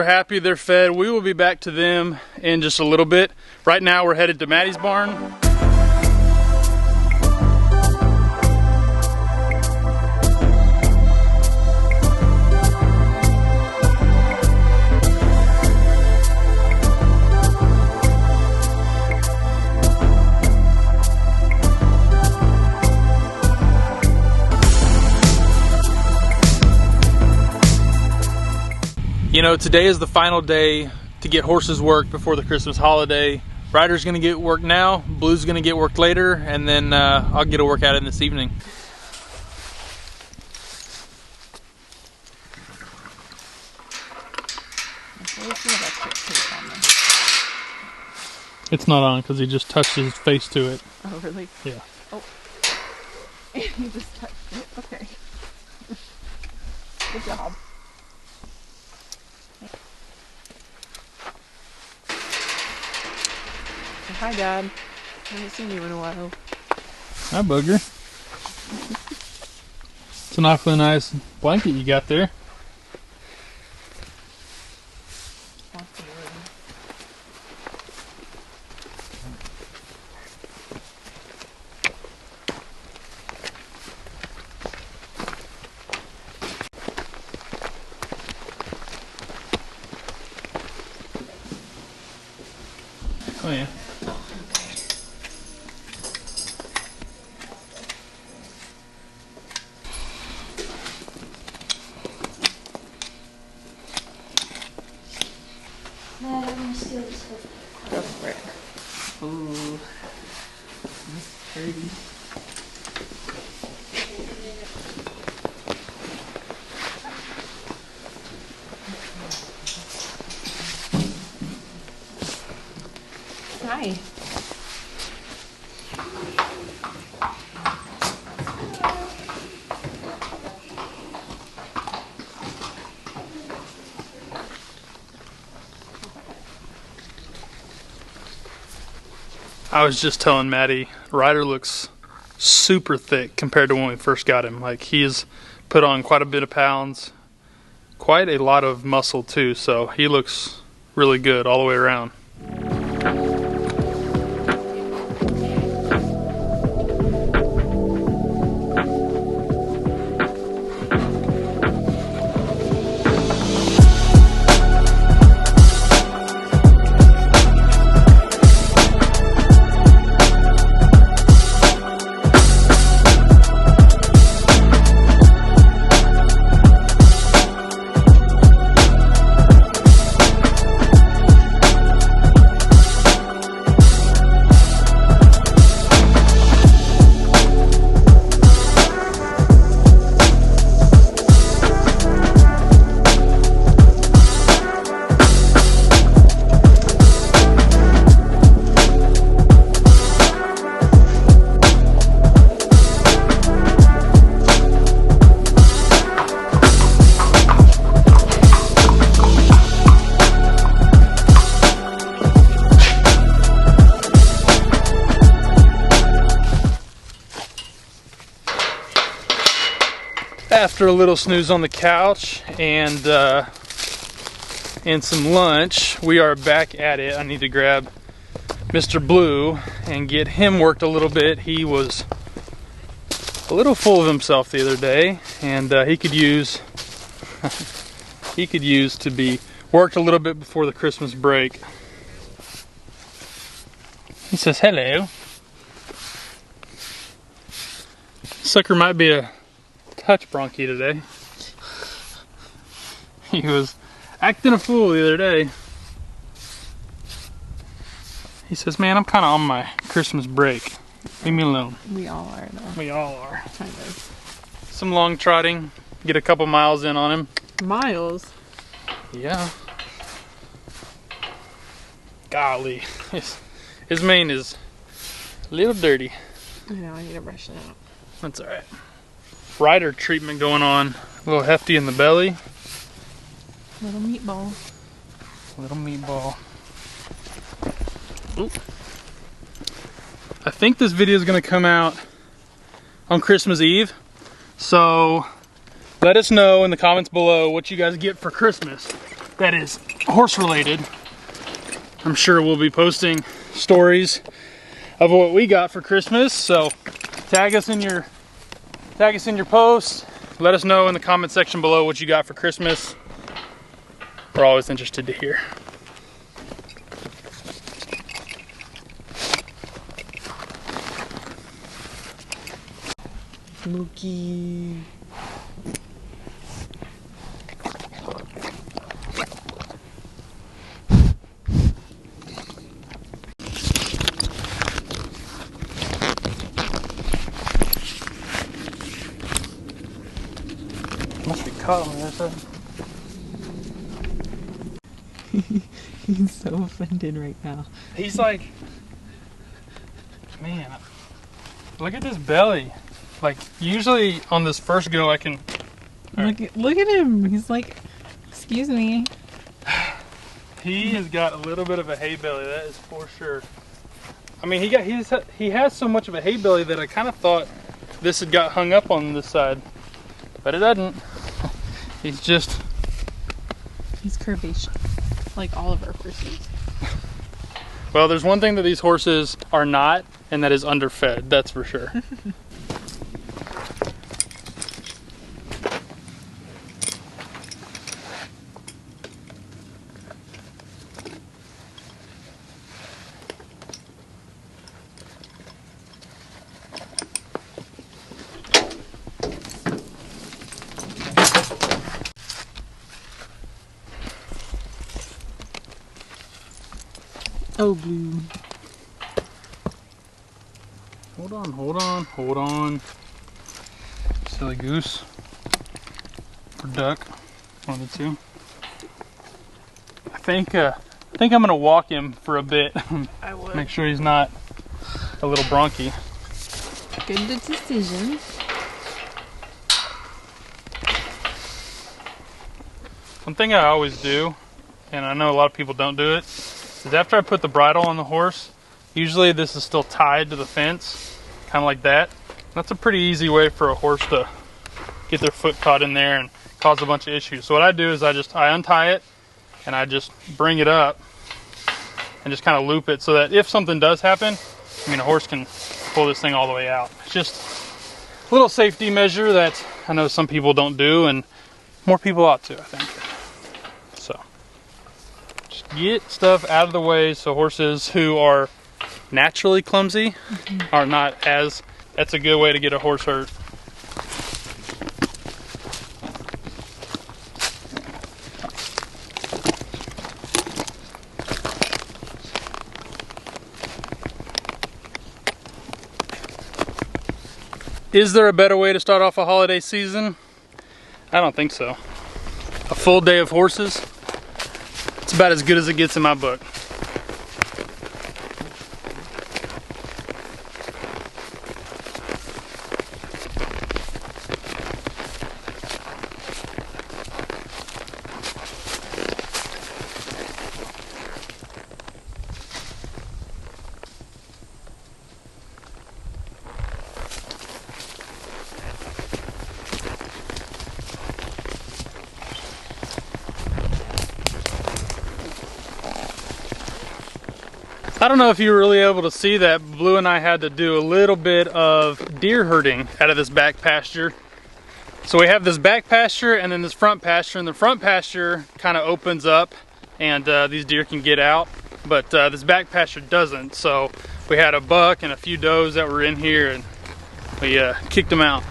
happy they're fed. We will be back to them in just a little bit. Right now we're headed to Maddie's barn. You know, today is the final day to get horses worked before the Christmas holiday. Ryder's gonna get work now, Blue's gonna get work later, and then I'll get a workout in this evening. It's not on because he just touched his face to it. Oh, really? Yeah. Oh. He just touched it. Okay. Good job. Hi, Dad. I haven't seen you in a while. Hi, Booger. It's an awfully nice blanket you got there. Oh yeah. No, I'm gonna steal this one. Go for it. Ooh. That's pretty. Hi. I was just telling Maddie, Ryder looks super thick compared to when we first got him. Like, he's put on quite a bit of pounds, quite a lot of muscle too, so he looks really good all the way around. After a little snooze on the couch and some lunch, we are back at it. I need to grab Mr. Blue and get him worked a little bit. He was a little full of himself the other day, and he could use to be worked a little bit before the Christmas break. He says hello. Sucker might be a touch bronchi today. He was acting a fool the other day. He says, man, I'm kind of on my Christmas break. Leave me alone. We all are, though. We all are. Kind of. Some long trotting. Get a couple miles in on him. Miles? Yeah. Golly. His mane is a little dirty. I know, I need to brush it out. That's alright. Ryder treatment going on. A little hefty in the belly. Little meatball. Little meatball. Ooh. I think this video is going to come out on Christmas Eve. So let us know in the comments below what you guys get for Christmas. That is horse related. I'm sure we'll be posting stories of what we got for Christmas. So tag us in your post. Let us know in the comment section below what you got for Christmas. We're always interested to hear. Mookie. Must be caught on the other side. He's so offended right now. He's like, man, look at this belly. Like, usually on this first go I can... Look at him. He's like, excuse me. He has got a little bit of a hay belly, that is for sure. I mean, he has so much of a hay belly that I kind of thought this had got hung up on this side. But it doesn't. He's curvaceous, like all of our horses. Well, there's one thing that these horses are not, and that is underfed, that's for sure. Oh, Blue. Hold on. Silly goose. Or duck. One of the two. I think I'm gonna walk him for a bit. I would. Make sure he's not a little bronky. Good decision. One thing I always do, and I know a lot of people don't do it, is after I put the bridle on the horse, usually this is still tied to the fence, kind of like that. That's a pretty easy way for a horse to get their foot caught in there and cause a bunch of issues. So what I do is I untie it and I just bring it up and just kind of loop it so that if something does happen, I mean, a horse can pull this thing all the way out. It's just a little safety measure that I know some people don't do, and more people ought to, I think. So just get stuff out of the way so horses who are naturally clumsy are not as, that's a good way to get a horse hurt. Is there a better way to start off a holiday season? I don't think so. A full day of horses, it's about as good as it gets in my book. I don't know if you were really able to see that. Blue and I had to do a little bit of deer herding out of this back pasture. So we have this back pasture and then this front pasture, and the front pasture kind of opens up and these deer can get out, but this back pasture doesn't. So we had a buck and a few does that were in here and we kicked them out.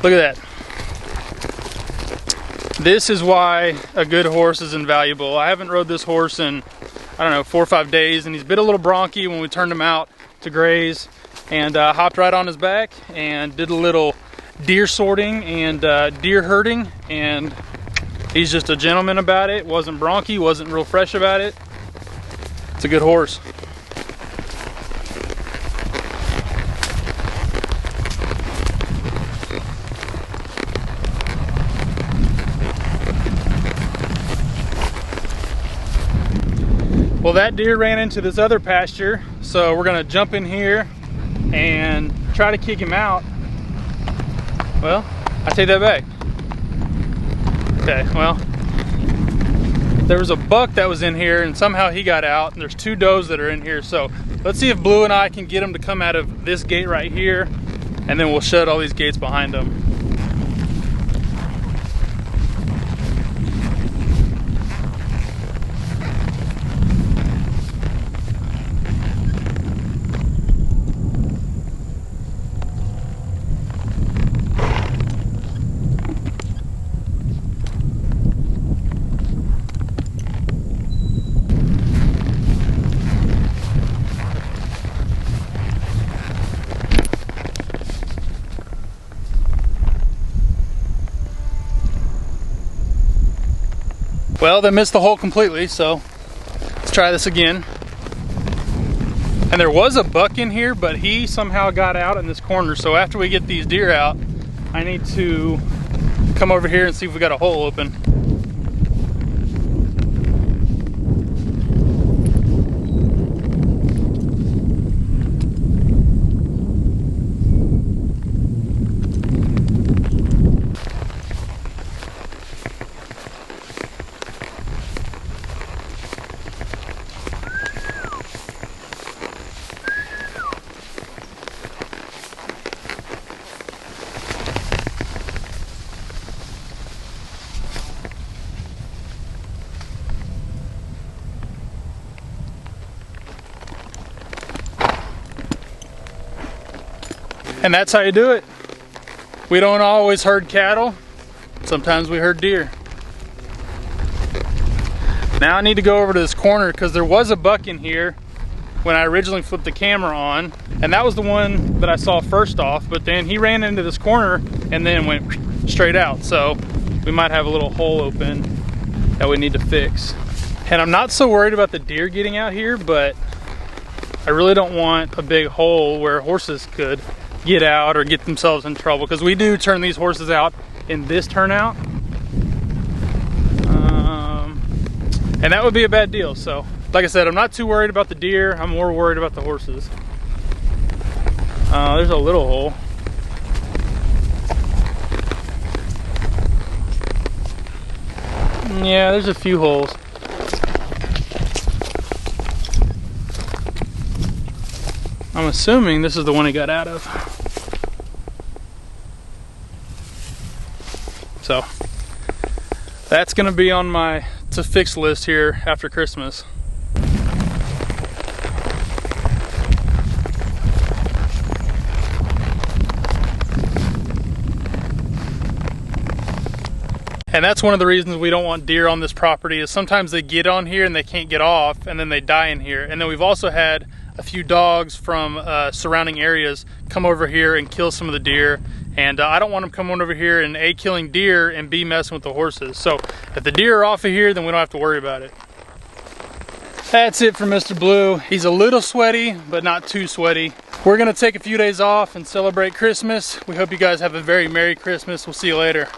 Look at that. This is why a good horse is invaluable. I haven't rode this horse in, I don't know, 4 or 5 days, and he's a bit a little bronky when we turned him out to graze, and hopped right on his back and did a little deer sorting and deer herding, and he's just a gentleman about it. Wasn't bronky, wasn't real fresh about it. It's a good horse. Well, that deer ran into this other pasture, so we're gonna jump in here and try to kick him out. Well, I take that back. Okay, well, there was a buck that was in here and somehow he got out, and there's 2 does that are in here. So let's see if Blue and I can get them to come out of this gate right here, and then we'll shut all these gates behind them. Well, they missed the hole completely, so let's try this again. And there was a buck in here, but he somehow got out in this corner. So after we get these deer out, I need to come over here and see if we got a hole open. And that's how you do it. We don't always herd cattle. Sometimes we herd deer. Now I need to go over to this corner because there was a buck in here when I originally flipped the camera on. And that was the one that I saw first off, but then he ran into this corner and then went straight out. So we might have a little hole open that we need to fix. And I'm not so worried about the deer getting out here, but I really don't want a big hole where horses could get out or get themselves in trouble, because we do turn these horses out in this turnout, and that would be a bad deal. So like I said, I'm not too worried about the deer. I'm more worried about the horses. There's a little hole. Yeah, there's a few holes. I'm assuming this is the one he got out of. So that's gonna be on my to fix list here after Christmas. And that's one of the reasons we don't want deer on this property, is sometimes they get on here and they can't get off, and then they die in here. And then we've also had a few dogs from surrounding areas come over here and kill some of the deer. And I don't want them coming over here and A, killing deer, and B, messing with the horses. So if the deer are off of here, then we don't have to worry about it. That's it for Mr. Blue. He's a little sweaty, but not too sweaty. We're gonna take a few days off and celebrate Christmas. We hope you guys have a very Merry Christmas. We'll see you later.